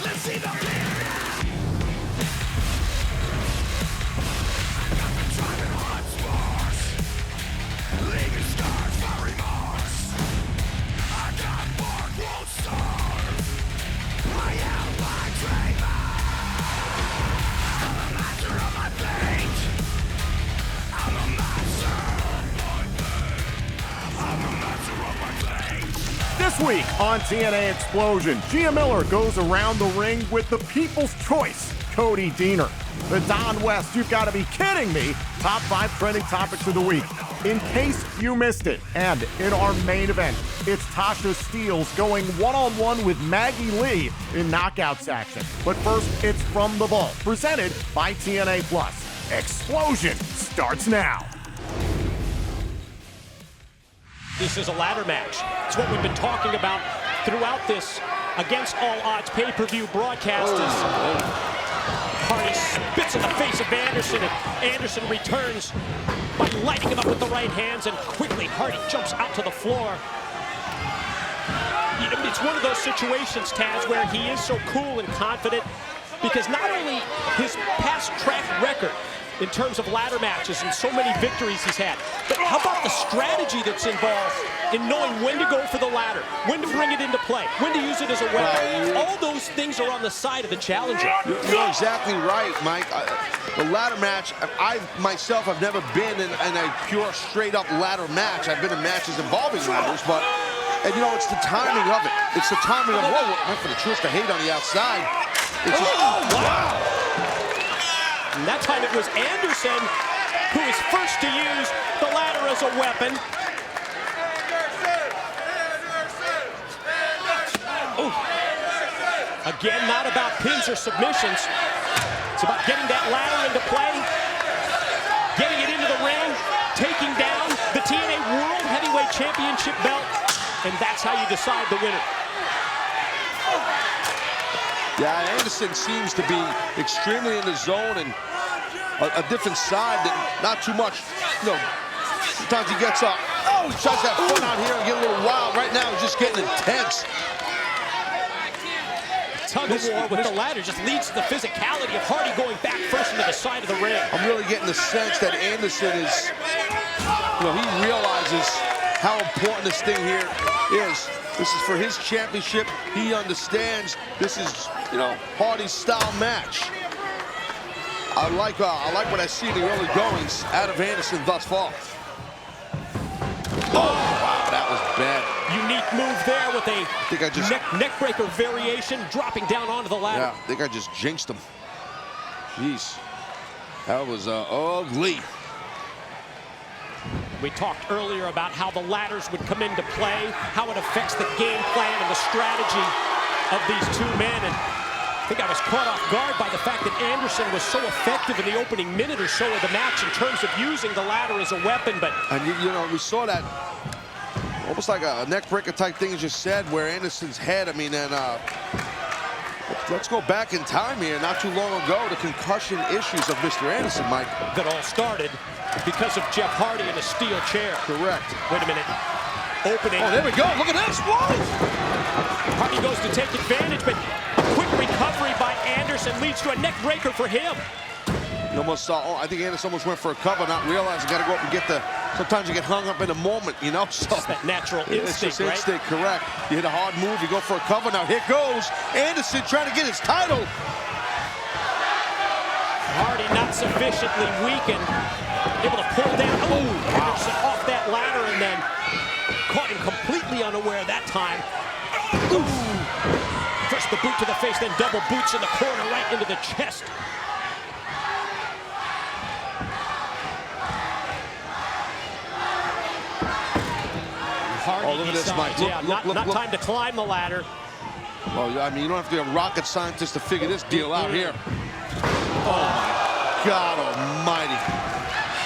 Let's see the fear now. I got the driving hot sparks, leaving scars for remorse. I got bark, won't starve. I am my dreamer. I'm a master of my fate. I'm a master of my fate. I'm a master of my fate. This week on TNA Xplosion, Gia Miller goes around the ring with the people's choice, Cody Deaner. The Don West, you've got to be kidding me, top 5 trending topics of the week. In case you missed it, and in our main event, it's Tasha Steelz going one-on-one with Maggie Lee in knockouts action. But first, it's From the Vault, presented by TNA+. Xplosion starts now. This is a ladder match. It's what we've been talking about throughout this Against All Odds pay-per-view broadcast. Hardy spits in the face of Anderson, and Anderson returns by lighting him up with the right hands, and quickly Hardy jumps out to the floor. You know, it's one of those situations, Taz, where he is so cool and confident because not only his past track record in terms of ladder matches and so many victories he's had, but how about the strategy that's involved in knowing when to go for the ladder, when to bring it into play, when to use it as a weapon. All those things are on the side of the challenger. You're exactly right, Mike. The ladder match, I myself have never been in a pure straight-up ladder match. I've been in matches involving ladders, but, and you know, it's the timing of it. It's the timing of, whoa, went for the twist of hate on the outside. It's just, wow. And that time it was Anderson who was first to use the ladder as a weapon. Ooh. Again, not about pins or submissions. It's about getting that ladder into play, getting it into the ring, taking down the TNA World Heavyweight Championship belt, and that's how you decide the winner. Yeah, Anderson seems to be extremely in the zone and a different side that not too much, you know, sometimes he gets up. Oh, he tries to have fun out here and get a little wild. Right now, he's just getting intense. Tug of war with the ladder just leads to the physicality of Hardy going back first into the side of the ring. I'm really getting the sense that Anderson is, you know, he realizes how important this thing here is. This is for his championship. He understands this is, you know, Hardy's style match. I like what I see in the early goings out of Anderson thus far. Oh, wow, that was bad. Unique move there with a neck breaker variation, dropping down onto the ladder. Yeah, I think I just jinxed him. Jeez, that was ugly. We talked earlier about how the ladders would come into play, how it affects the game plan and the strategy of these two men. And I think I was caught off guard by the fact that Anderson was so effective in the opening minute or so of the match in terms of using the ladder as a weapon. But and you know, we saw that almost like a neck breaker type thing you just said, where Anderson's head, I mean, and let's go back in time here, not too long ago, the concussion issues of Mr. Anderson, Mike. That all started because of Jeff Hardy in a steel chair. Correct. Wait a minute. Opening. Oh, there we go. Look at this. Whoa! Hardy goes to take advantage, but a quick recovery by Anderson leads to a neck breaker for him. You almost saw, oh, I think Anderson almost went for a cover, not realizing got to go up and get the, sometimes you get hung up in a moment, you know? So it's that natural instinct, it's just right? Instinct, correct. You hit a hard move, you go for a cover. Now here goes Anderson trying to get his title. Hardy not sufficiently weakened, able to pull down. Oh, Anderson off that ladder and then caught him completely unaware that time. Ooh. First the boot to the face, then double boots in the corner right into the chest. Hardy, oh, look at this, Mike. Not time to climb the ladder. Well, I mean, you don't have to be a rocket scientist to figure this deal out here. Oh, my God almighty.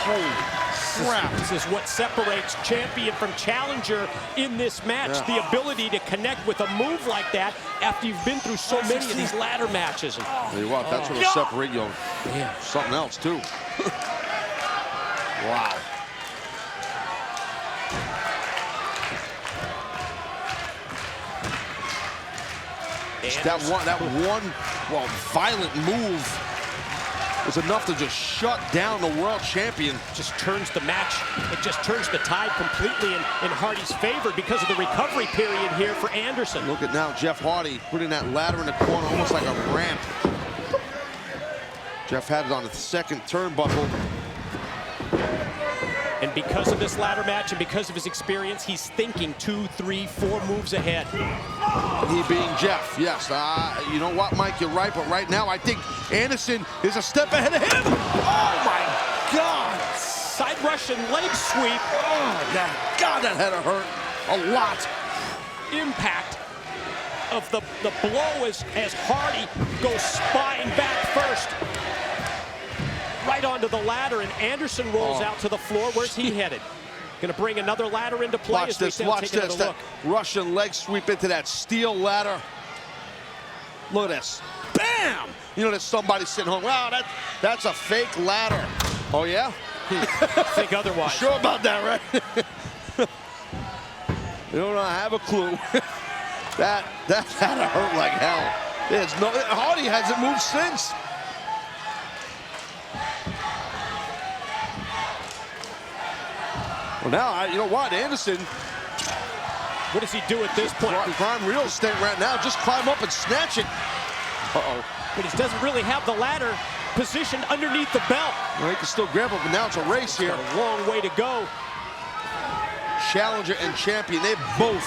Holy crap. This is what separates champion from challenger in this match. The ability to connect with a move like that after you've been through so many of these ladder matches. And, tell you what, that's what'll separate you. Something else, too. Wow. That one, well, violent move was enough to just shut down the world champion. Just turns the match, it just turns the tide completely in Hardy's favor because of the recovery period here for Anderson. Look at now Jeff Hardy putting that ladder in the corner almost like a ramp. Jeff had it on the second turnbuckle. And because of this ladder match and because of his experience, he's thinking 2, 3, 4 moves ahead. He being Jeff, yes. You know what, Mike, you're right, but right now I think Anderson is a step ahead of him. Oh my God! Side Russian leg sweep. Oh, God, that had to hurt a lot. Impact of the blow as Hardy goes spine back first. Right onto the ladder, and Anderson rolls out to the floor. Where's he headed? Gonna bring another ladder into play. Watch this, that Russian leg sweep into that steel ladder. Look at this. Bam! You know, there's somebody sitting home. Wow, that's a fake ladder. Oh, yeah? Think otherwise. Sure about that, right? You don't have a clue. that had to hurt like hell. There's no, Hardy hasn't moved since. Well, now, you know what, Anderson. What does he do at this point? Prime real estate right now. Just climb up and snatch it. Uh-oh. But he doesn't really have the ladder positioned underneath the belt. Well, he can still grab it, but now it's a race here. Got a long way to go. Challenger and champion, they both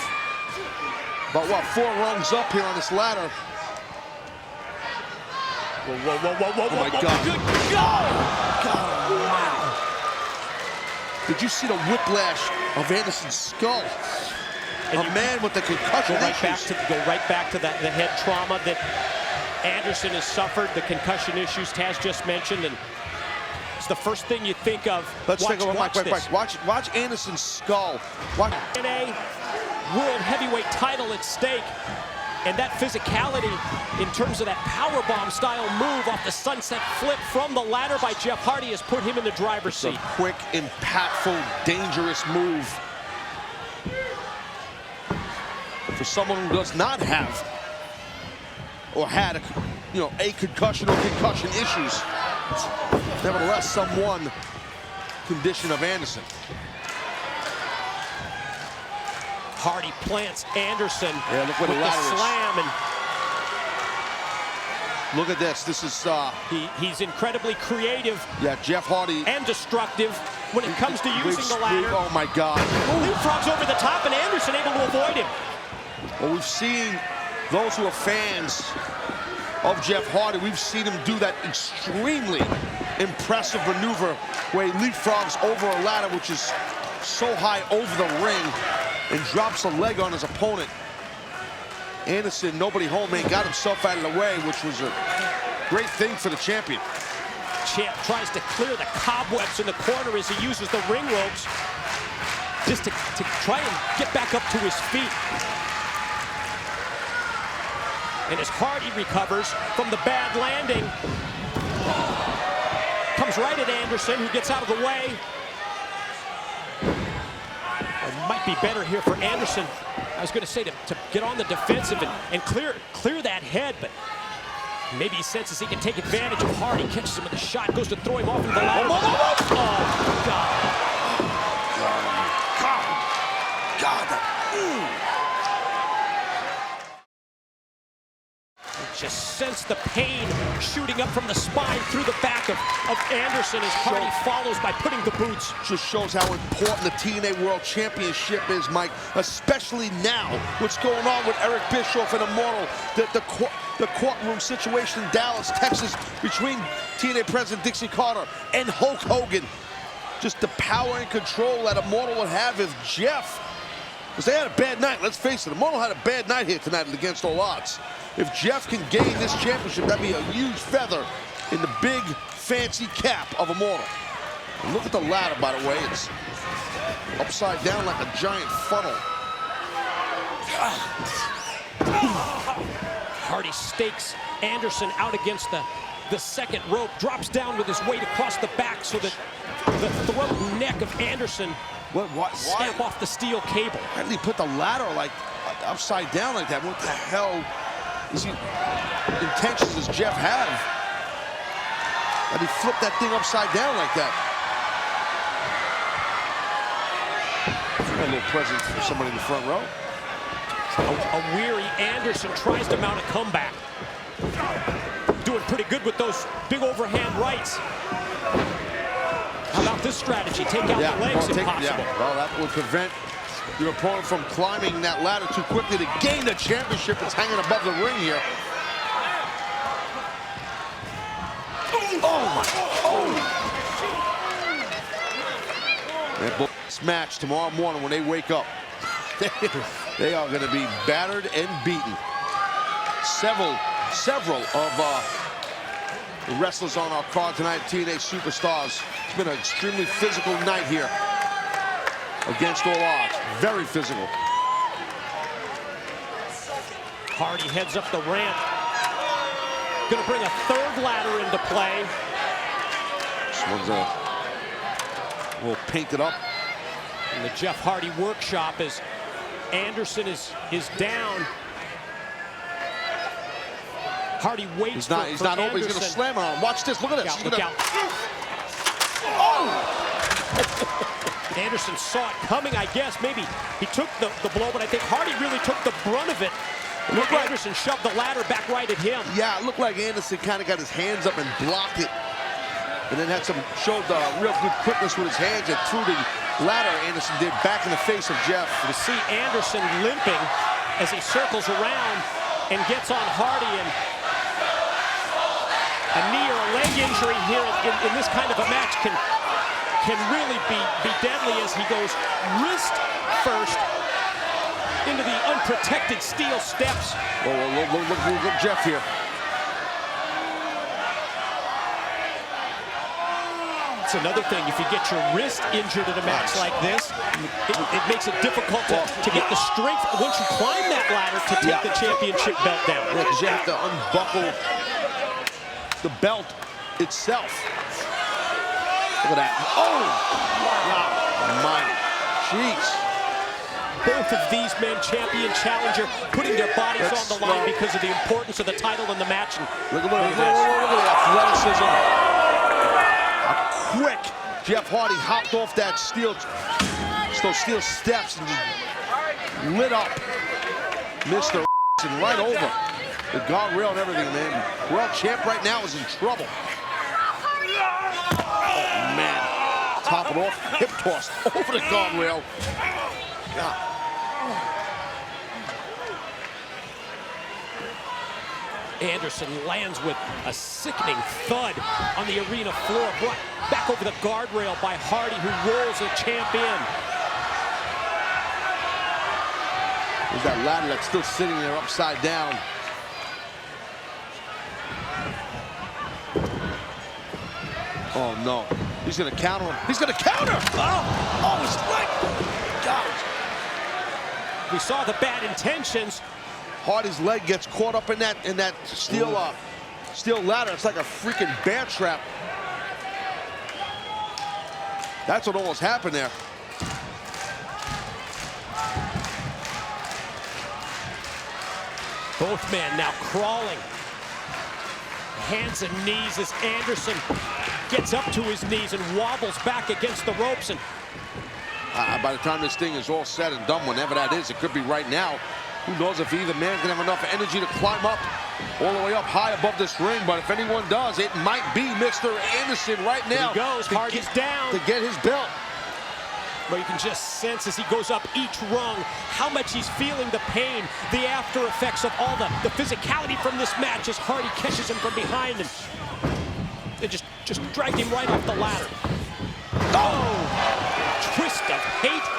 about, what, 4 rungs up here on this ladder. Whoa, oh, my God. Good go! God, wow. Did you see the whiplash of Anderson's skull? And a man with the concussion go right back to the head trauma that Anderson has suffered, the concussion issues Taz just mentioned, and it's the first thing you think of. Let's take a look. Watch Anderson's skull. Watch. TNA World Heavyweight title at stake, and that physicality in terms of that powerbomb style move off the sunset flip from the ladder by Jeff Hardy has put him in the driver's seat. A quick, impactful, dangerous move. For someone who does not have or had a concussion or concussion issues. Nevertheless, someone condition of Anderson. Hardy plants Anderson look where with the ladder slam, and look at this. This is he's incredibly creative. Yeah, Jeff Hardy. And destructive when it comes to using the ladder. Oh my God. Leapfrogs over the top, and Anderson able to avoid him. Well, we've seen those who are fans of Jeff Hardy, we've seen him do that extremely impressive maneuver where he leapfrogs over a ladder which is so high over the ring and drops a leg on his opponent. Anderson, nobody home, man, got himself out of the way, which was a great thing for the champion. Champ tries to clear the cobwebs in the corner as he uses the ring ropes just to try and get back up to his feet. And as Hardy recovers from the bad landing, comes right at Anderson, who gets out of the way. It might be better here for Anderson, I was going to say, to get on the defensive and clear that head, but maybe he senses he can take advantage of Hardy, catches him with a shot, goes to throw him off into the ladder. Oh, God. Just sense the pain shooting up from the spine through the back of Anderson as Hardy follows by putting the boots. Just shows how important the TNA World Championship is, Mike, especially now. What's going on with Eric Bischoff and Immortal, the courtroom situation in Dallas, Texas, between TNA President Dixie Carter and Hulk Hogan. Just the power and control that Immortal would have if Jeff, because they had a bad night, let's face it, Immortal had a bad night here tonight against all odds. If Jeff can gain this championship, that'd be a huge feather in the big, fancy cap of Immortal. And look at the ladder, by the way. It's upside down like a giant funnel. Hardy stakes Anderson out against the second rope, drops down with his weight across the back so that the throat and neck of Anderson snap off the steel cable. Why did he put the ladder like upside down like that? What the hell? as intentions as Jeff have, that he flipped that thing upside down like that. A little present for somebody in the front row. A weary Anderson tries to mount a comeback. Doing pretty good with those big overhand rights. How about this strategy? Take out the legs if possible. Well, that would prevent your opponent from climbing that ladder too quickly to gain the championship that's hanging above the ring here. Oh, my. This match tomorrow morning when they wake up, they are going to be battered and beaten. Several of the wrestlers on our card tonight, TNA Superstars. It's been an extremely physical night here against all odds. Very physical. Hardy heads up the ramp. Gonna bring a third ladder into play. This one's a little painted up. In the Jeff Hardy workshop as Anderson is down. Hardy waits. He's not open. He's gonna slam on him. Watch this. Look at this. Look out. Oh! Anderson saw it coming, I guess. Maybe he took the blow, but I think Hardy really took the brunt of it. Look, Anderson shoved the ladder back right at him. Yeah, it looked like Anderson kind of got his hands up and blocked it. And then showed real good quickness with his hands and threw the ladder Anderson did back in the face of Jeff. To see Anderson limping as he circles around and gets on Hardy, and a knee or a leg injury here in this kind of a match can really be deadly as he goes wrist first into the unprotected steel steps. Look Jeff here. It's another thing, if you get your wrist injured in a match like this, it makes it difficult to get the strength once you climb that ladder to take the championship belt down. Yeah, because you have to unbuckle the belt itself. Look at that. Oh! Wow. My. Jeez. Both of these men, champion, challenger, putting their bodies on the line because of the importance of the title in the match. And look at the athleticism. Quick, Jeff Hardy hopped off that steel steps and just lit up Mr. and right over the guardrail and everything, man. World champ right now is in trouble. Oh, man. Top it off, hip toss over the guardrail. God. Anderson lands with a sickening thud on the arena floor, brought back over the guardrail by Hardy, who rolls the champ in. There's that ladder that's still sitting there upside down. Oh, no. He's going to counter him. He's going to counter! Oh, his leg! God. We saw the bad intentions. Hardy's leg gets caught up in that steel ladder. It's like a freaking bear trap. That's what almost happened there. Both men now crawling. Hands and knees as Anderson gets up to his knees and wobbles back against the ropes. And by the time this thing is all said and done, whenever that is, it could be right now. Who knows if either man's gonna have enough energy to climb up all the way up high above this ring, but if anyone does, it might be Mr. Anderson right now. Here he goes, Hardy's down. To get his belt. But you can just sense as he goes up each rung how much he's feeling the pain, the after effects of all the physicality from this match as Hardy catches him from behind and they just dragged him right off the ladder. Oh! Twist of hate.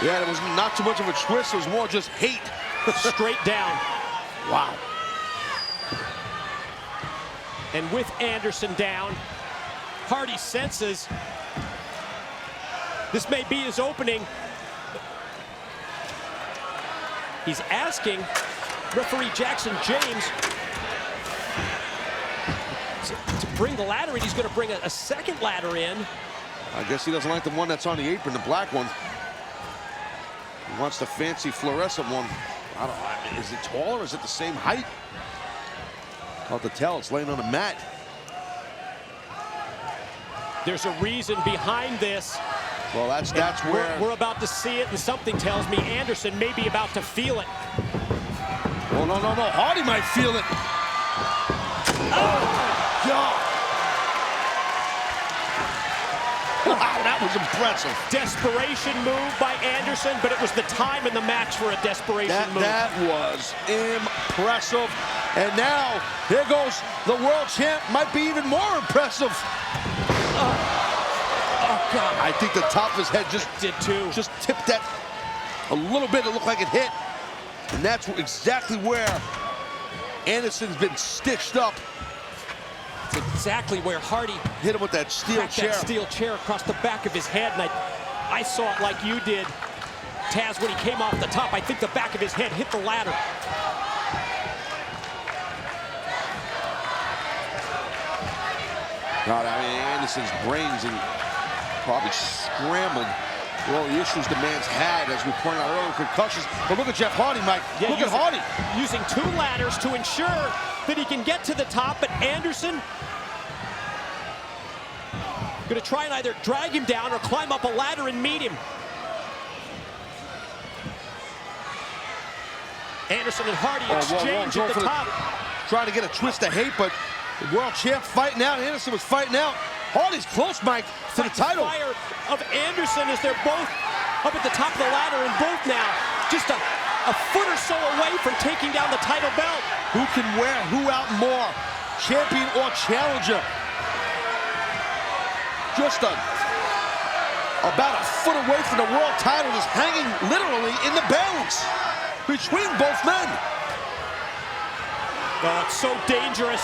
Yeah, it was not too much of a twist. It was more just hate. Straight down. Wow. And with Anderson down, Hardy senses this may be his opening. He's asking referee Jackson James to bring the ladder in. He's going to bring a second ladder in. I guess he doesn't like the one that's on the apron, the black one. He wants the fancy fluorescent one. I mean, is it taller? Is it the same height? Hard to tell. It's laying on a mat. There's a reason behind this. Well, that's where we're about to see it, and something tells me Anderson may be about to feel it. Oh, no. Hardy might feel it. Oh, God. Wow, that was impressive. Desperation move by Anderson, but it was the time in the match for a desperation move. That was impressive. And now, here goes the world champ. Might be even more impressive. Oh, God. I think the top of his head just tipped that a little bit. It looked like it hit. And that's exactly where Anderson's been stitched up. It's exactly where Hardy hit him with that steel chair. That steel chair across the back of his head, and I saw it like you did, Taz, when he came off the top. I think the back of his head hit the ladder. God, I mean, Anderson's brains and probably scrambled with all the issues the man's had, as we pointed out earlier, concussions. But look at Jeff Hardy, Mike. Yeah, look at Hardy. Using 2 ladders to ensure that he can get to the top, but Anderson going to try and either drag him down or climb up a ladder and meet him. Anderson and Hardy exchange at the top. Trying to get a twist of hate, but the world champ fighting out. Anderson was fighting out. Hardy's close, Mike, to the title. Fire of Anderson as they're both up at the top of the ladder, and both now just a foot or so away from taking down the title belt. Who can wear who out more, champion or challenger? Just about a foot away from the world title, just hanging literally in the balance between both men. Oh, it's so dangerous.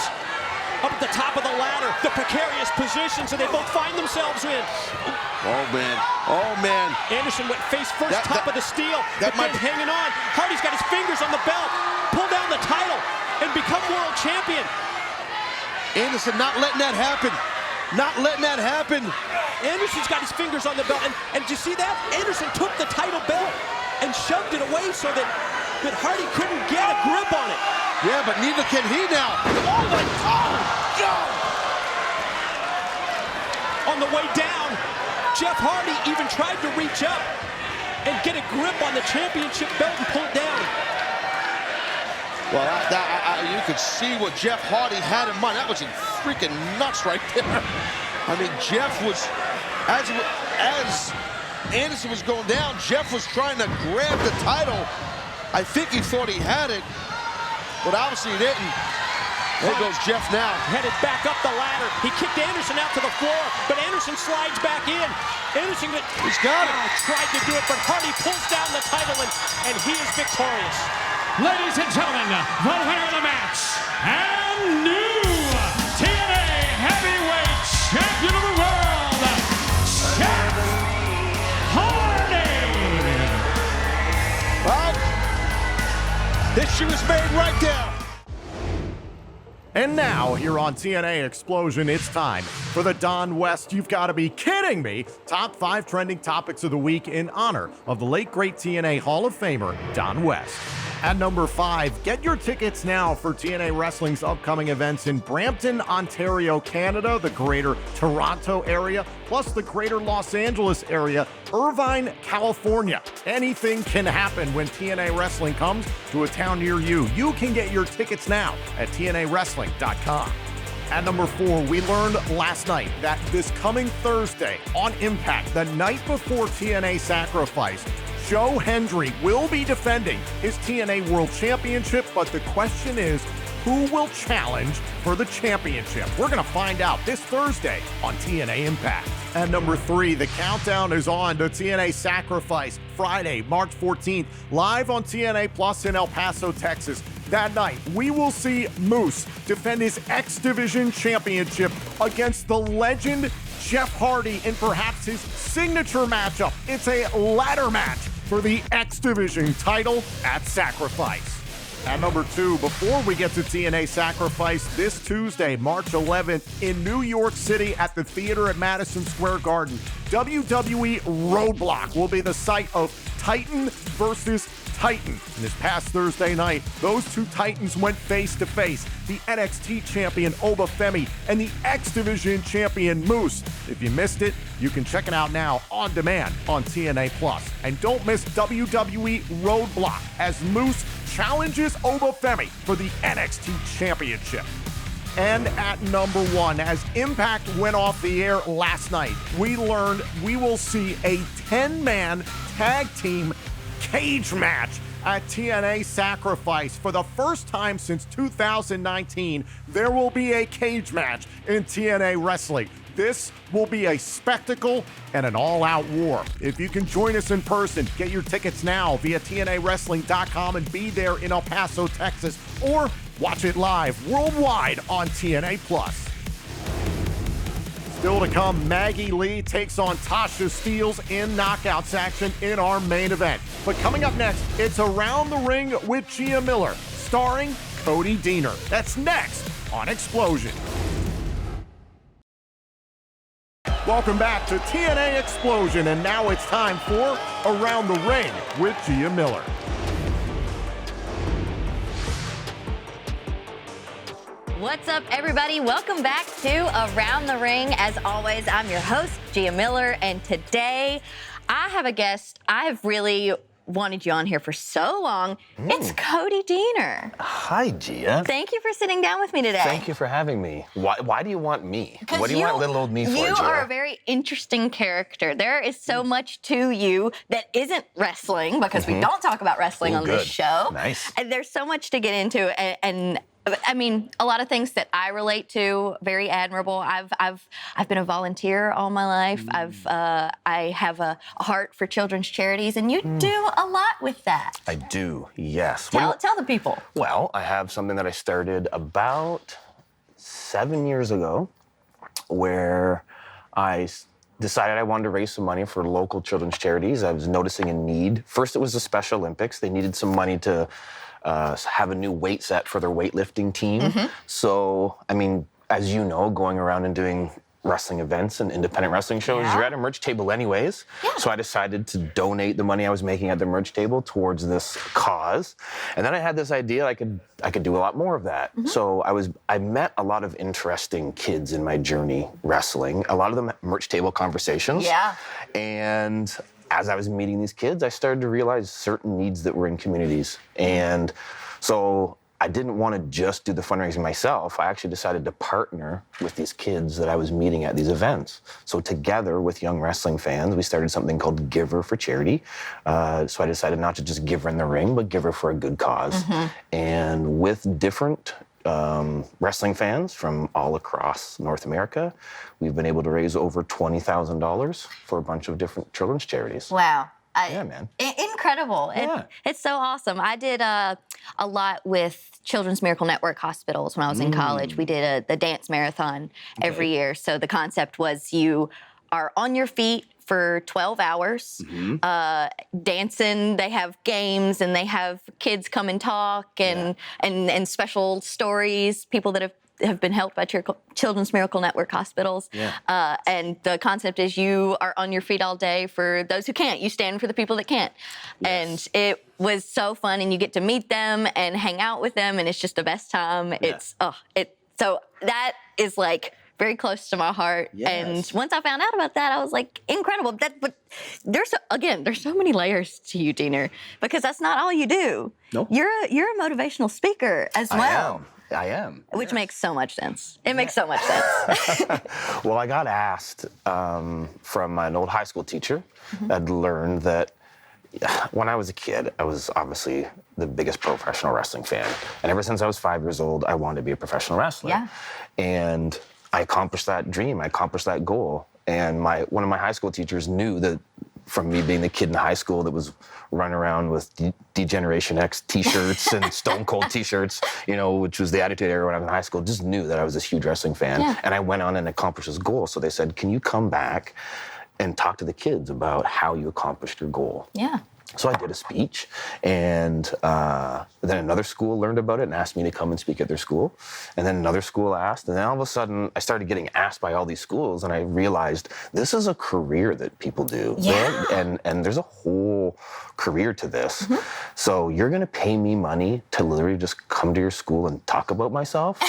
Up at the top of the ladder, the precarious positions that they both find themselves in. Oh, man. Oh, man. Anderson went face first, top of the steel, but then hanging on. Hardy's got his fingers on the belt. Pull down the title and become world champion. Anderson not letting that happen. Not letting that happen. Anderson's got his fingers on the belt, and did you see that? Anderson took the title belt and shoved it away so that Hardy couldn't get a grip on it. Yeah, but neither can he now. Oh, my God! On the way down, Jeff Hardy even tried to reach up and get a grip on the championship belt and pull it down. Well, you could see what Jeff Hardy had in mind. That was freaking nuts right there. I mean, Jeff was, as Anderson was going down, Jeff was trying to grab the title. I think he thought he had it, but obviously he didn't. There goes Jeff now. Headed back up the ladder. He kicked Anderson out to the floor, but Anderson slides back in. Anderson he's got it. Tried to do it, but Hardy pulls down the title, and he is victorious. Ladies and gentlemen, the winner of the match and new TNA Heavyweight Champion of the World, Jeff Hardy. Well, history was made right there. And now, here on TNA Xplosion, it's time for the Don West You've Got to Be Kidding Me Top 5 Trending Topics of the Week in honor of the late great TNA Hall of Famer, Don West. At number 5, get your tickets now for TNA Wrestling's upcoming events in Brampton, Ontario, Canada, the greater Toronto area, plus the greater Los Angeles area, Irvine, California. Anything can happen when TNA Wrestling comes to a town near you. You can get your tickets now at TNAWrestling.com. At number 4, we learned last night that this coming Thursday on Impact, the night before TNA Sacrifice, Joe Hendry will be defending his TNA World Championship, but the question is, who will challenge for the championship? We're going to find out this Thursday on TNA Impact. At number 3, the countdown is on to TNA Sacrifice, Friday, March 14th, live on TNA Plus in El Paso, Texas. That night, we will see Moose defend his X Division Championship against the legend Jeff Hardy in perhaps his signature matchup. It's a ladder match for the X Division title at Sacrifice. At number 2, before we get to TNA Sacrifice, this Tuesday, March 11th, in New York City at the theater at Madison Square Garden, WWE Roadblock will be the site of Titan versus Titan. And this past Thursday night, those two Titans went face-to-face. The NXT champion Obafemi and the X Division champion Moose. If you missed it, you can check it out now on demand on TNA+. And don't miss WWE Roadblock as Moose challenges Obafemi for the NXT championship. And at number 1, as Impact went off the air last night, we learned we will see a 10-man tag team cage match at TNA Sacrifice. For the first time since 2019, there will be a cage match in TNA Wrestling. This will be a spectacle and an all-out war. If you can join us in person, get your tickets now via TNAWrestling.com and be there in El Paso, Texas, or watch it live worldwide on TNA+. Still to come, Maggie Lee takes on Tasha Steelz in knockouts action in our main event. But coming up next, it's Around the Ring with Gia Miller, starring Cody Deaner. That's next on Xplosion. Welcome back to TNA Xplosion, and now it's time for Around the Ring with Gia Miller. What's up, everybody? Welcome back to Around the Ring. As always, I'm your host, Gia Miller, and today I have a guest I have really wanted you on here for so long. It's Cody Deaner. Hi, Gia. Thank you for sitting down with me today. Thank you for having me. Why do you want me? What do you want little old me for, You Gia? are a very interesting character. There is so much to you that isn't wrestling, because we don't talk about wrestling on this show. Nice. And there's so much to get into, and I mean, a lot of things that I relate to, very admirable. I've been a volunteer all my life. I have a heart for children's charities, and you do a lot with that. I do, yes. Tell the people. Well, I have something that I started about 7 years ago, where I decided I wanted to raise some money for local children's charities. I was noticing a need. First, it was the Special Olympics. They needed some money to have a new weight set for their weightlifting team. So, I mean, as you know, going around and doing wrestling events and independent wrestling shows, you're at a merch table anyways. So I decided to donate the money I was making at the merch table towards this cause. And then I had this idea I could do a lot more of that. So I met a lot of interesting kids in my journey wrestling, a lot of them at merch table conversations. And as I was meeting these kids, I started to realize certain needs that were in communities. And so I didn't want to just do the fundraising myself. I actually decided to partner with these kids that I was meeting at these events. So together with young wrestling fans, we started something called Giver for Charity. So I decided not to just give her in the ring, but give her for a good cause. And with different wrestling fans from all across North America, we've been able to raise over $20,000 for a bunch of different children's charities. Wow. Yeah, man. Incredible. Yeah. It's so awesome. I did a lot with Children's Miracle Network hospitals when I was in college. We did the dance marathon every year. So the concept was you are on your feet for 12 hours, dancing. They have games, and they have kids come and talk, and special stories, people that have been helped by Children's Miracle Network hospitals. And the concept is you are on your feet all day for those who can't. You stand for the people that can't. And it was so fun, and you get to meet them and hang out with them, and it's just the best time. So that is like very close to my heart. And once I found out about that, I was like, incredible. But there's so many layers to you, Deaner, because that's not all you do. Nope. You're a motivational speaker as well. I am. Which makes so much sense. It makes so much sense. Well, I got asked from an old high school teacher. I'd learned that when I was a kid, I was obviously the biggest professional wrestling fan. And ever since I was 5 years old, I wanted to be a professional wrestler. And I accomplished that dream. I accomplished that goal. And one of my high school teachers knew that from me being the kid in high school that was running around with D-Generation X t-shirts and Stone Cold t-shirts, which was the Attitude Era when I was in high school, just knew that I was this huge wrestling fan. And I went on and accomplished this goal. So they said, can you come back and talk to the kids about how you accomplished your goal? So I did a speech, and then another school learned about it and asked me to come and speak at their school. And then another school asked, and then all of a sudden I started getting asked by all these schools, and I realized this is a career that people do. Yeah. And there's a whole career to this. So you're gonna pay me money to literally just come to your school and talk about myself?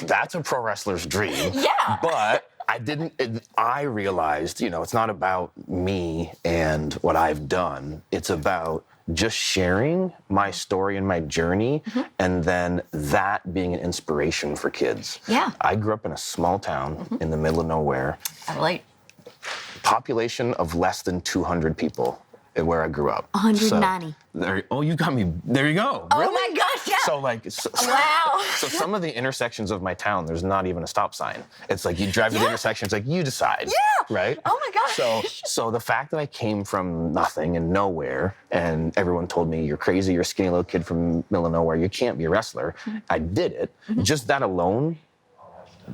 That's a pro wrestler's dream. Yeah. But I realized, it's not about me and what I've done. It's about just sharing my story and my journey, and then that being an inspiration for kids. Yeah. I grew up in a small town in the middle of nowhere. I relate. Population of less than 200 people where I grew up. 190. So, you got me. There you go. Oh Really? my gosh, yeah. Wow. So some of the intersections of my town, there's not even a stop sign. It's like you drive to the intersection, it's like you decide. Yeah. Right? Oh my gosh. So the fact that I came from nothing and nowhere, and everyone told me, you're crazy, you're a skinny little kid from middle of nowhere, you can't be a wrestler. I did it. Just that alone,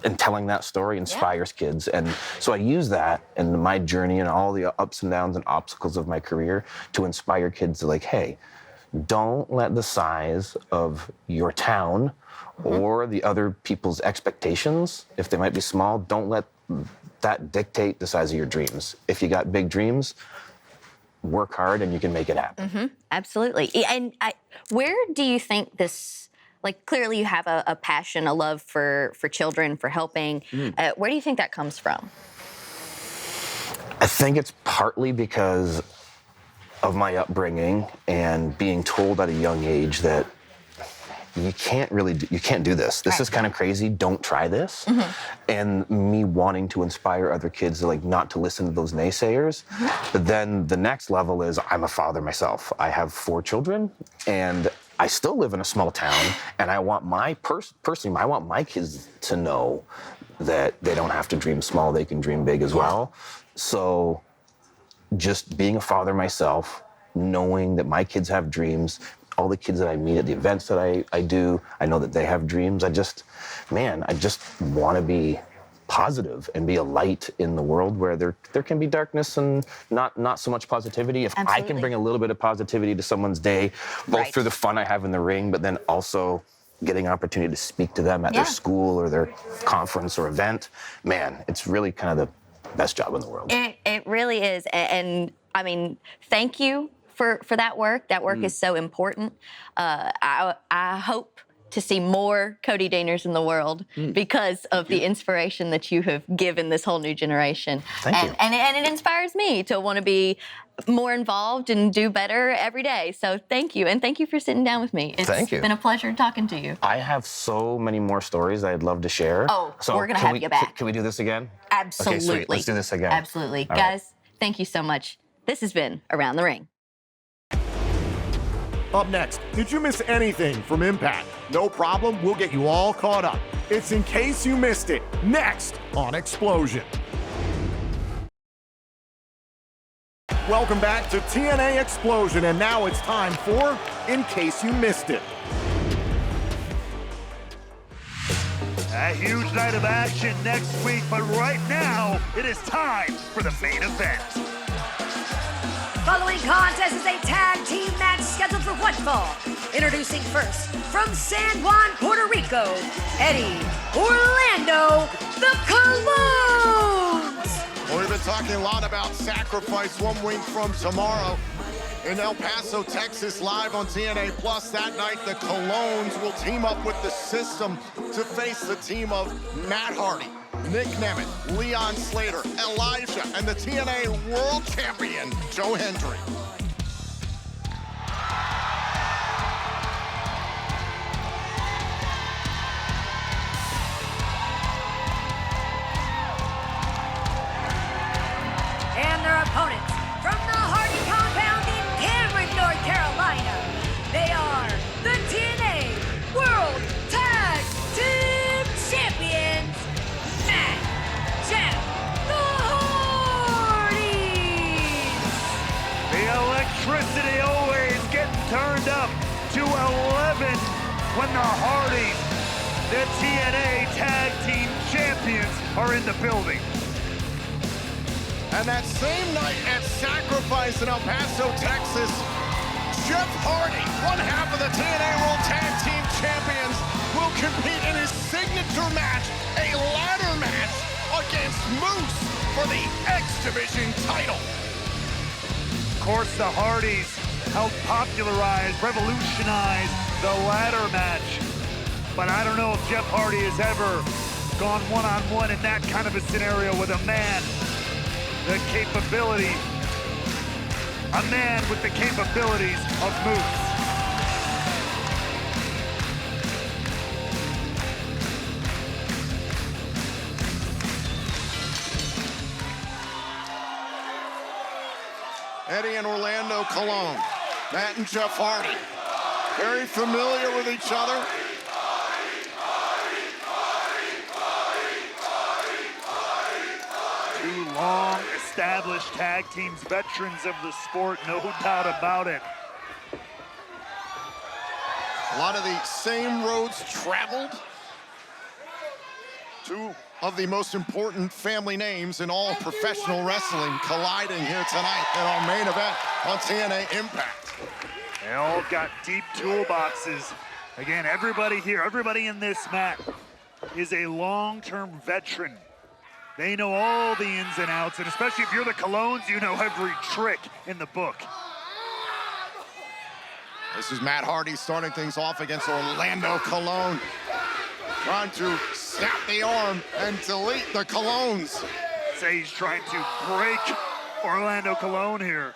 and telling that story inspires kids. And so I use that in my journey and all the ups and downs and obstacles of my career to inspire kids to like, hey, don't let the size of your town or the other people's expectations, if they might be small, don't let that dictate the size of your dreams. If you got big dreams, work hard and you can make it happen. Absolutely. And where do you think this, like clearly you have a passion, a love for children, for helping. Where do you think that comes from? I think it's partly because of my upbringing and being told at a young age that you can't do this. This is kind of crazy. Don't try this. And me wanting to inspire other kids to like not to listen to those naysayers. But then the next level is I'm a father myself. I have 4 children, and I still live in a small town, and I want personally, I want my kids to know that they don't have to dream small, they can dream big as well. So just being a father myself, knowing that my kids have dreams, all the kids that I meet at the events that I do, I know that they have dreams. I just want to be positive and be a light in the world where there can be darkness and not so much positivity. If I can bring a little bit of positivity to someone's day, both through the fun I have in the ring, but then also getting an opportunity to speak to them at their school or their conference or event, man, it's really kind of the best job in the world. It really is. And I mean, thank you for that work. That work is so important. I hope to see more Cody Deaners in the world because of the inspiration that you have given this whole new generation. Thank you. And it inspires me to want to be more involved and do better every day. So thank you. And thank you for sitting down with me. Thank you. It's been a pleasure talking to you. I have so many more stories I'd love to share. Oh, so we're going to have you back. Can we do this again? Absolutely. Okay, sweet. Let's do this again. Absolutely. All Guys, right. thank you so much. This has been Around the Ring. Up next, did you miss anything from Impact? No problem, we'll get you all caught up. It's In Case You Missed It, next on Xplosion. Welcome back to TNA Xplosion, and now it's time for In Case You Missed It. A huge night of action next week, but right now, it is time for the main event. Following contest is a tag team match scheduled for one fall. Introducing first, from San Juan, Puerto Rico, Eddie Orlando, the Colognes. Well, we've been talking a lot about Sacrifice 1 week from tomorrow. In El Paso, Texas, live on TNA Plus that night, the Colognes will team up with the System to face the team of Matt Hardy, Nick Nemeth, Leon Slater, Elijah, and the TNA World Champion, Joe Hendry. And their opponents from the Hardy compound in Cameron, North Carolina. They are the TNA World Tag Team Champions, Matt, Jeff, the Hardys. The electricity always getting turned up to 11 when the Hardys, the TNA Tag Team Champions, are in the building. And that same night at Sacrifice in El Paso, Texas, Jeff Hardy, one half of the TNA World Tag Team Champions, will compete in his signature match, a ladder match against Moose for the X Division title. Of course, the Hardys helped popularize, revolutionize the ladder match. But I don't know if Jeff Hardy has ever gone one-on-one in that kind of a scenario with a man. The capability, a man with the capabilities of Moose. Eddie and Orlando Colon, Matt and Jeff Hardy, very familiar with each other. Two long-established tag teams, veterans of the sport, no doubt about it. A lot of the same roads traveled. Two of the most important family names in all of professional wrestling colliding here tonight in our main event on TNA Impact. They all got deep toolboxes. Again, everybody here, everybody in this match is a long-term veteran. They know all the ins and outs, and especially if you're the Colones, you know every trick in the book. This is Matt Hardy starting things off against Orlando Colon, trying to snap the arm and delete the Colones. Say he's trying to break Orlando Colon here.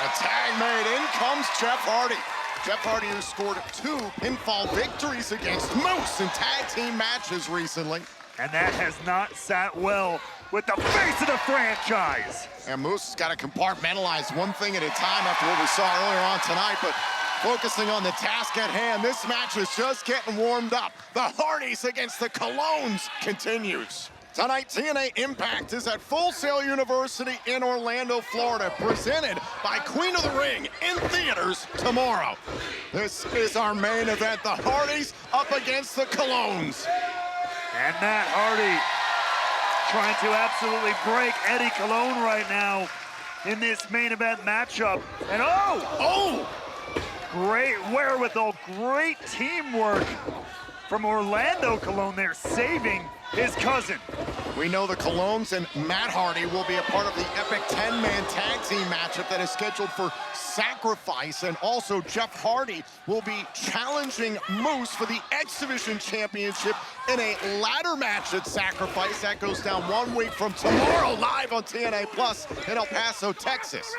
A tag made, in comes Jeff Hardy. Jeff Hardy, who scored 2 pinfall victories against Moose in tag team matches recently. And that has not sat well with the face of the franchise. And Moose has got to compartmentalize one thing at a time after what we saw earlier on tonight, but focusing on the task at hand, this match is just getting warmed up. The Hardys against the Colones continues. Tonight, TNA Impact is at Full Sail University in Orlando, Florida, presented by Queen of the Ring in theaters tomorrow. This is our main event, the Hardys up against the Colones. And Matt Hardy trying to absolutely break Eddie Colon right now in this main event matchup. And great wherewithal, great teamwork from Orlando Colon there, saving his cousin. We know the Colones and Matt Hardy will be a part of the epic 10-man tag team matchup that is scheduled for Sacrifice, and also Jeff Hardy will be challenging Moose for the X Division Championship in a ladder match at Sacrifice. That goes down 1 week from tomorrow, live on TNA Plus in El Paso, Texas.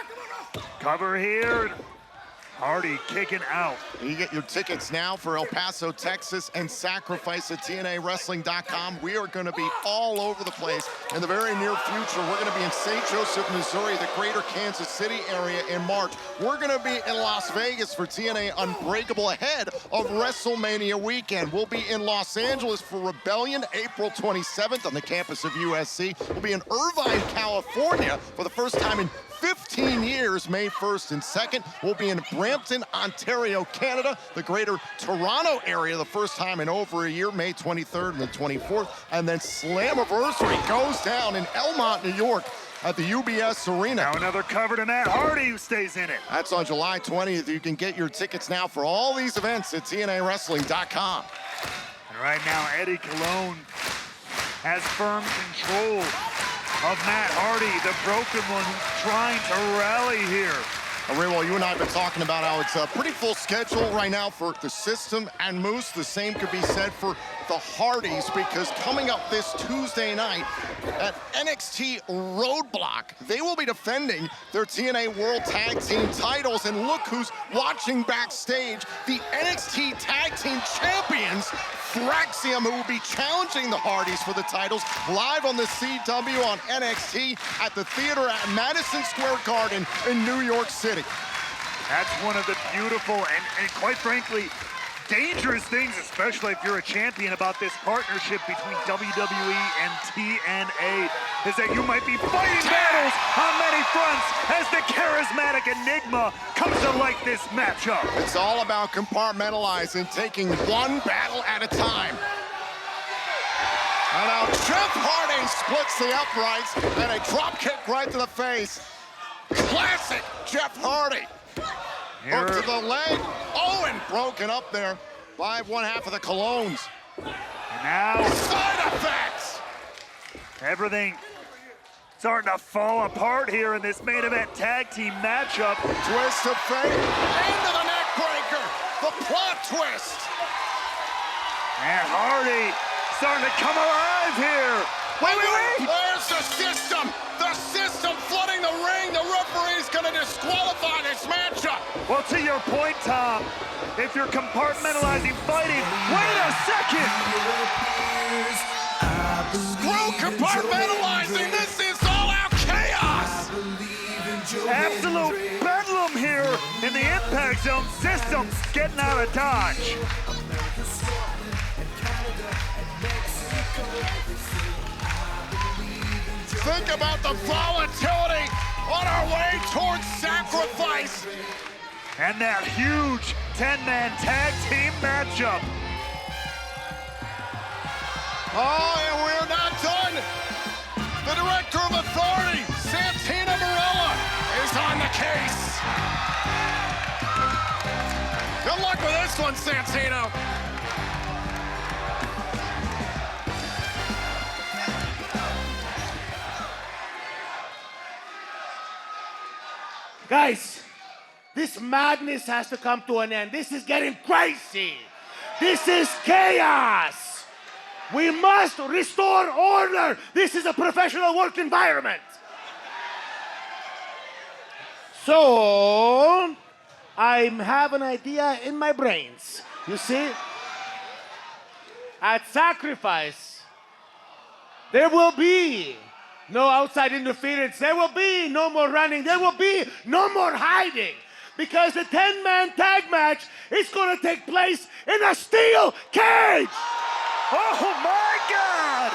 Cover here. Hardy kicking out. You get your tickets now for El Paso, Texas, and Sacrifice at TNAWrestling.com. We are going to be all over the place in the very near future. We're going to be in St. Joseph, Missouri, the greater Kansas City area in March. We're going to be in Las Vegas for TNA Unbreakable ahead of WrestleMania weekend. We'll be in Los Angeles for Rebellion April 27th on the campus of USC. We'll be in Irvine, California for the first time in 15 years, May 1st and 2nd. We'll be in Brampton, Ontario, Canada, the greater Toronto area, the first time in over a year, May 23rd and the 24th. And then Slammiversary goes down in Elmont, New York at the UBS Arena. Now another cover to Matt Hardy, who stays in it. That's on July 20th. You can get your tickets now for all these events at TNAWrestling.com. And right now, Eddie Colon has firm control of Matt Hardy, the broken one, who's trying to rally here. Well, you and I have been talking about how it's a pretty full schedule right now for the System and Moose. The same could be said for the Hardys, because coming up this Tuesday night at NXT Roadblock, they will be defending their TNA World Tag Team titles. And look who's watching backstage, the NXT Tag Team Champions, Fraxium, who will be challenging the Hardys for the titles live on the CW on NXT at the theater at Madison Square Garden in New York City. That's one of the beautiful and quite frankly, dangerous things, especially if you're a champion, about this partnership between WWE and TNA, is that you might be fighting battles on many fronts as the charismatic Enigma comes to like this matchup. It's all about compartmentalizing, taking one battle at a time. And now Jeff Hardy splits the uprights and a drop kick right to the face. Classic Jeff Hardy. Hook to the leg. Oh, and broken up there by one half of the Colognes. And now, Side effects. everything starting to fall apart here in this main event tag team matchup. Twist of fate into the neck breaker. The plot twist. And Hardy starting to come alive here. Wait. Where's the system? The system flooding the ring. The referee's gonna disqualify this matchup. Well, to your point, Tom, if you're compartmentalizing fighting, wait a second. Screw compartmentalizing. This is all out chaos. Absolute bedlam here in the Impact Zone. Systems getting out of dodge. Think about the volatility on our way towards sacrifice. And that huge 10-man tag team matchup. Oh, and we're not done. The Director of Authority, Santina Marella, is on the case. Good luck with this one, Santino. Guys, this madness has to come to an end. This is getting crazy. This is chaos. We must restore order. This is a professional work environment. So, I have an idea in my brains. You see? At Sacrifice, there will be no outside interference. There will be no more running. There will be no more hiding. Because the 10-man tag match is going to take place in a steel cage. Oh my God!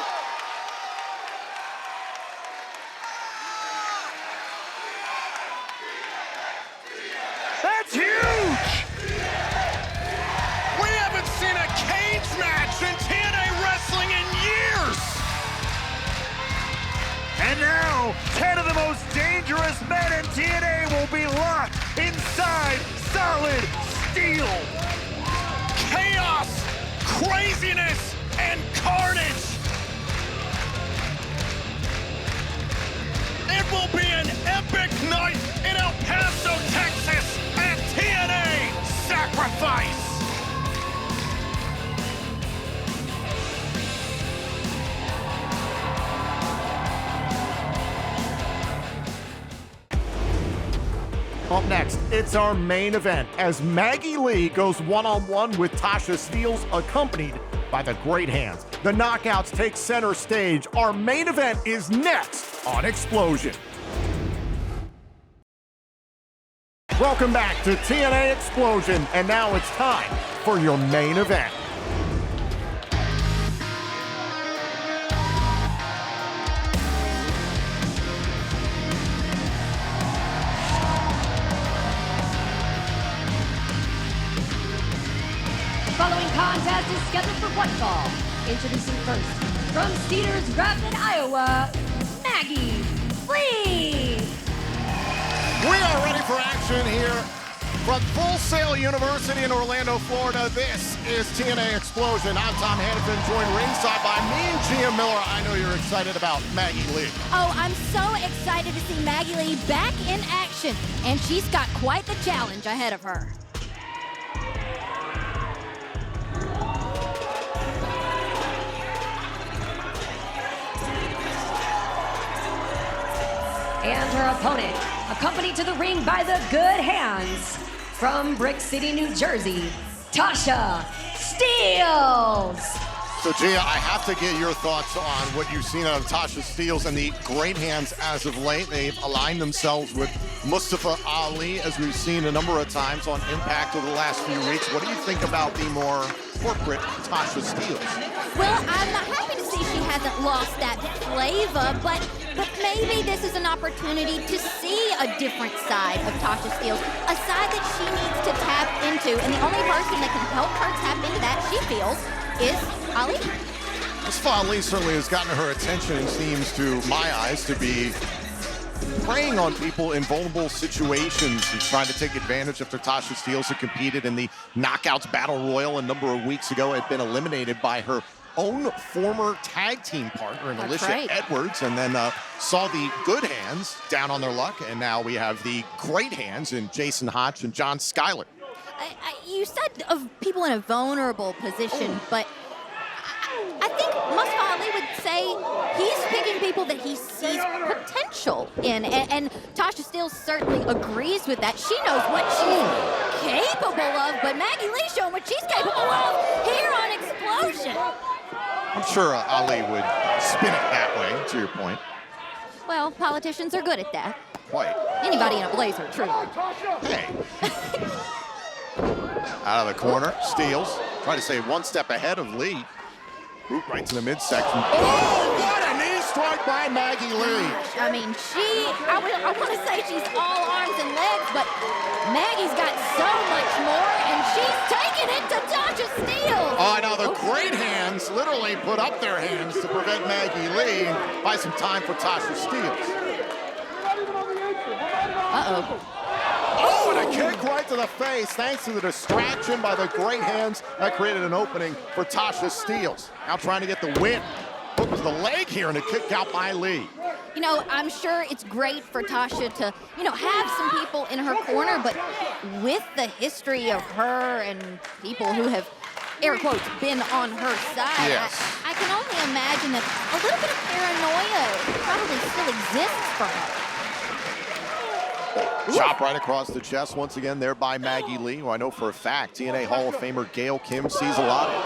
That's huge! We haven't seen a cage match in TNA wrestling in years. And now, 10 of the most dangerous men in TNA will be locked inside solid steel. Chaos, craziness, and carnage. It will be an epic night in El Paso, Texas at TNA Sacrifice. Up next, it's our main event as Maggie Lee goes one-on-one with Tasha Steelz, accompanied by the Great Hands. The Knockouts take center stage. Our main event is next on Xplosion. Welcome back to TNA Xplosion, and now it's time for your main event. Following contest is scheduled for one fall. Introducing first, from Cedars Rapids, Iowa, Maggie Lee. We are ready for action here from Full Sail University in Orlando, Florida. This is TNA Xplosion. I'm Tom Hannafin, joined ringside by me and Gia Miller. I know you're excited about Maggie Lee. Oh, I'm so excited to see Maggie Lee back in action, and she's got quite the challenge ahead of her. And her opponent, accompanied to the ring by the Good Hands, from Brick City, New Jersey, Tasha Steelz. So, Gia, I have to get your thoughts on what you've seen out of Tasha Steelz and the Great Hands as of late. They've aligned themselves with Mustafa Ali, as we've seen a number of times on Impact over the last few weeks. What do you think about the more corporate Tasha Steelz? Well, I'm happy to see she hasn't lost that flavor, but maybe this is an opportunity to see a different side of Tasha Steelz, a side that she needs to tap into, and the only person that can help her tap into that, she feels, is Ali. Mustafa Ali certainly has gotten her attention and seems, to my eyes, to be preying on people in vulnerable situations. He's trying to take advantage after Tasha Steelz, who competed in the Knockouts Battle Royal a number of weeks ago, had been eliminated by her own former tag team partner in Alicia Edwards, and then saw the good hands down on their luck, and now we have the great hands in Jason Hotch and John Schuyler. You said of people in a vulnerable position, but I think Mustafa Ali would say he's picking people that he sees potential in, and Tasha Steelz certainly agrees with that. She knows what she's capable of, but Maggie Lee showing what she's capable of here on Xplosion. I'm sure Ali would spin it that way, to your point. Well, politicians are good at that. Quite. Anybody in a blazer, truly. Hey. Out of the corner, Steelz. Trying to stay one step ahead of Lee. Boot right to the midsection. Oh, what a knee strike by Maggie Lee. I mean, I want to say she's all arms and legs, but Maggie's got so much more, and she's taking it to Tasha Steelz. Oh, now the great hands literally put up their hands to prevent Maggie Lee and buy some time for Tasha Steelz. Uh-oh. Oh, and a kick right to the face, thanks to the distraction by the great hands. That created an opening for Tasha Steelz. Now trying to get the win. Hook to the leg here and a kick out by Lee. You know, I'm sure it's great for Tasha to, have some people in her corner, but with the history of her and people who have, air quotes, been on her side, yes. I can only imagine that a little bit of paranoia probably still exists for her. Chop right across the chest once again there by Maggie Lee, who I know for a fact TNA Hall of Famer Gail Kim sees a lot of.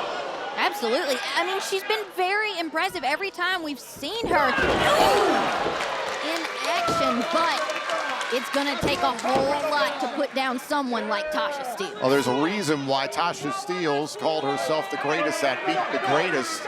Absolutely. I mean, she's been very impressive every time we've seen her in action, but it's going to take a whole lot to put down someone like Tasha Steelz. Well, there's a reason why Tasha Steelz called herself the greatest that beat the greatest.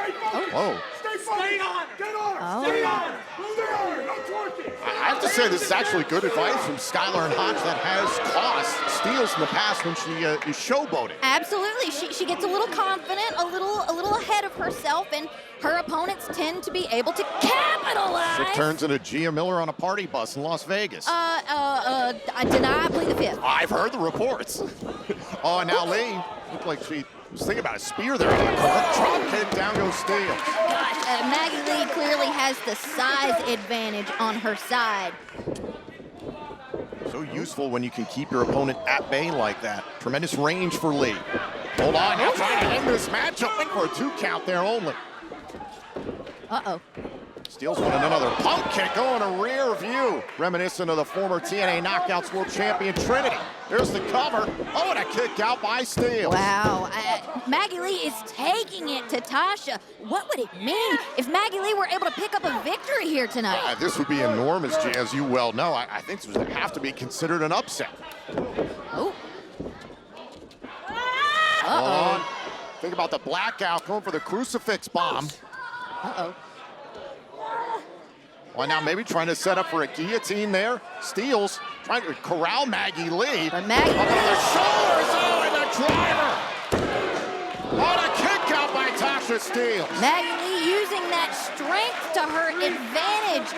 Oh. Stay on! Get on! Stay on! Stay on! Not twerking! I have to say, this is actually good advice from Schuyler and Hotch that has cost Steelz in the past when she is showboating. Absolutely. She gets a little confident, a little ahead of herself, and her opponents tend to be able to capitalize. It turns into Gia Miller on a party bus in Las Vegas. I deny, I plead the fifth. I've heard the reports. Oh, and now Lee looked like she was thinking about a spear there on the corner. Drop kick, down goes Steelz. Gosh, Maggie Lee clearly has the size advantage on her side. So useful when you can keep your opponent at bay like that. Tremendous range for Lee. Hold on, now trying to end this matchup. Went for a 2 count there only. Uh-oh. Steelz wanted another pump kick going to rear view. Reminiscent of the former TNA Knockouts World Champion Trinity. There's the cover. Oh, and a kick out by Steelz. Wow. Maggie Lee is taking it to Tasha. What would it mean if Maggie Lee were able to pick up a victory here tonight? This would be enormous, Jay, as you well know. I think this would have to be considered an upset. Oh. Uh-oh. Think about the blackout going for the crucifix bomb. Uh-oh. Well, now maybe trying to set up for a guillotine there. Steelz trying to corral Maggie Lee. But Maggie Up on the shoulders, oh, and the driver. What a kick out by Tasha Steelz. Maggie Lee using that strength to her advantage.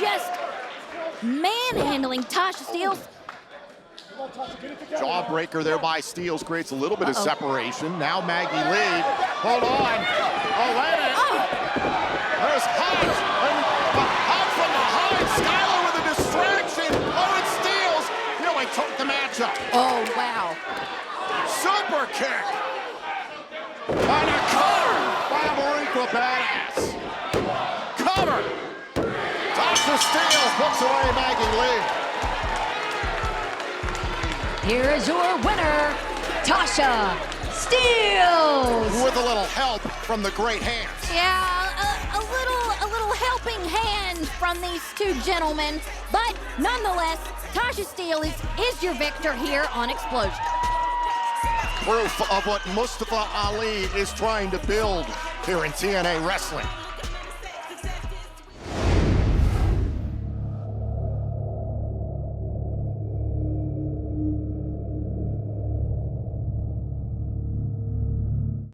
Just manhandling Tasha Steelz. Jawbreaker there by Steelz creates a little bit of separation. Now Maggie Lee. Hold on. Oh, wait a minute. There's Hotch. Hotch from behind. Schuyler with a distraction. Oh, it's Steelz. Really took the matchup. Oh, wow. Super kick. And a cover by a Marika Badass. Cover. Tasha Steelz puts away Maggie Lee. Here is your winner, Tasha Steelz. With a little help from the great hands. Yeah, a little helping hand from these two gentlemen, but nonetheless, Tasha Steelz is your victor here on Xplosion. Proof of what Mustafa Ali is trying to build here in TNA Wrestling.